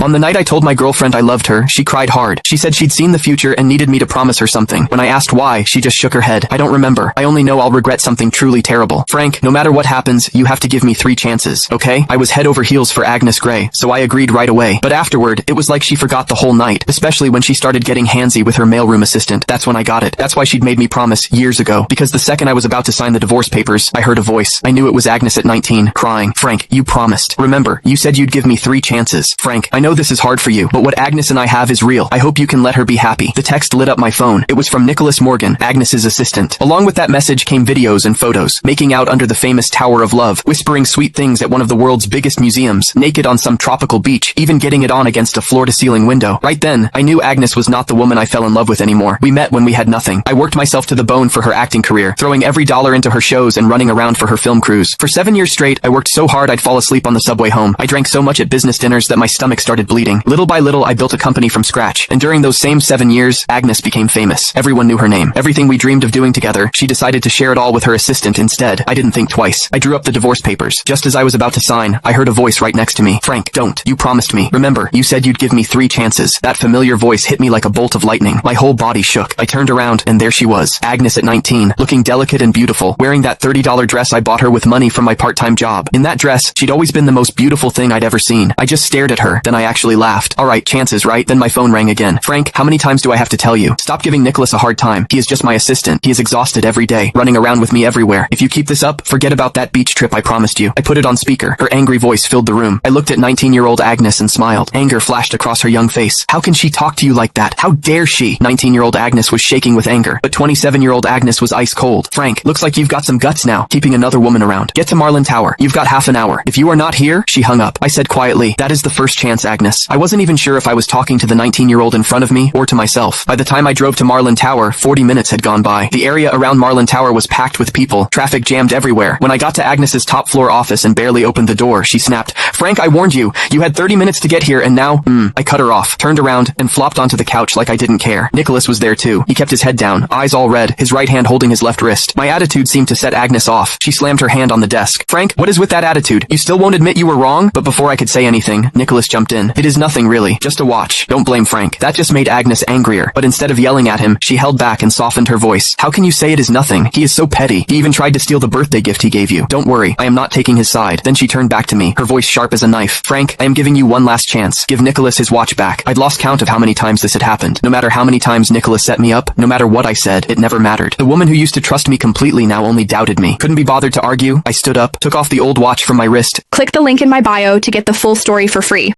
On the night I told my girlfriend I loved her, she cried hard. She said she'd seen the future and needed me to promise her something. When I asked why, she just shook her head. I don't remember. I only know I'll regret something truly terrible. Frank, no matter what happens, you have to give me 3 chances, okay? I was head over heels for Agnes Gray, so I agreed right away. But afterward, it was like she forgot the whole night, especially when she started getting handsy with her mailroom assistant. That's when I got it. That's why she'd made me promise years ago. Because the second I was about to sign the divorce papers, I heard a voice. I knew it was Agnes at 19, crying. Frank, you promised. Remember, you said you'd give me 3 chances. Frank, I know this is hard for you, but what Agnes and I have is real. I hope you can let her be happy. The text lit up my phone. It was from Nicholas Morgan, Agnes's assistant. Along with that message came videos and photos, making out under the famous Tower of Love, whispering sweet things at one of the world's biggest museums, naked on some tropical beach, even getting it on against a floor-to-ceiling window. Right then, I knew Agnes was not the woman I fell in love with anymore. We met when we had nothing. I worked myself to the bone for her acting career, throwing every dollar into her shows and running around for her film crews. For 7 years straight, I worked so hard I'd fall asleep on the subway home. I drank so much at business dinners that my stomach started bleeding. Little by little, I built a company from scratch, and during those same 7 years, Agnes became famous. Everyone knew her name. Everything we dreamed of doing together, she decided to share it all with her assistant instead. I didn't think twice. I drew up the divorce papers. Just as I was about to sign, I heard a voice right next to me. Frank, don't. You promised me. Remember, you said you'd give me 3 chances. That familiar voice hit me like a bolt of lightning. My whole body shook. I turned around, and there she was. Agnes at 19, looking delicate and beautiful, wearing that $30 dress I bought her with money from my part-time job. In that dress, she'd always been the most beautiful thing I'd ever seen. I just stared at her, then I actually laughed. Alright, chances, right? Then my phone rang again. Frank, how many times do I have to tell you? Stop giving Nicholas a hard time. He is just my assistant. He is exhausted every day, running around with me everywhere. If you keep this up, forget about that beach trip I promised you. I put it on speaker. Her angry voice filled the room. I looked at 19-year-old Agnes and smiled. Anger flashed across her young face. How can she talk to you like that? How dare she? 19-year-old Agnes was shaking with anger, but 27-year-old Agnes was ice cold. Frank, looks like you've got some guts now, keeping another woman around. Get to Marlin Tower. You've got half an hour. If you are not here, she hung up. I said quietly, that is the first chance, Agnes. I wasn't even sure if I was talking to the 19-year-old in front of me or to myself. By the time I drove to Marlin Tower, 40 minutes had gone by. The area around Marlin Tower was packed with people. Traffic jammed everywhere. When I got to Agnes's top floor office and barely opened the door, she snapped, Frank, I warned you. You had 30 minutes to get here and now, I cut her off, turned around, and flopped onto the couch like I didn't care. Nicholas was there too. He kept his head down, eyes all red, his right hand holding his left wrist. My attitude seemed to set Agnes off. She slammed her hand on the desk. Frank, what is with that attitude? You still won't admit you were wrong? But before I could say anything, Nicholas jumped in. It is nothing really, just a watch. Don't blame Frank. That just made Agnes angrier. But instead of yelling at him, she held back and softened her voice. How can you say it is nothing? He is so petty. He even tried to steal the birthday gift he gave you. Don't worry, I am not taking his side. Then she turned back to me, her voice sharp as a knife. Frank, I am giving you one last chance. Give Nicholas his watch back. I'd lost count of how many times this had happened. No matter how many times Nicholas set me up, no matter what I said, it never mattered. The woman who used to trust me completely now only doubted me. Couldn't be bothered to argue. I stood up, took off the old watch from my wrist. Click the link in my bio to get the full story for free.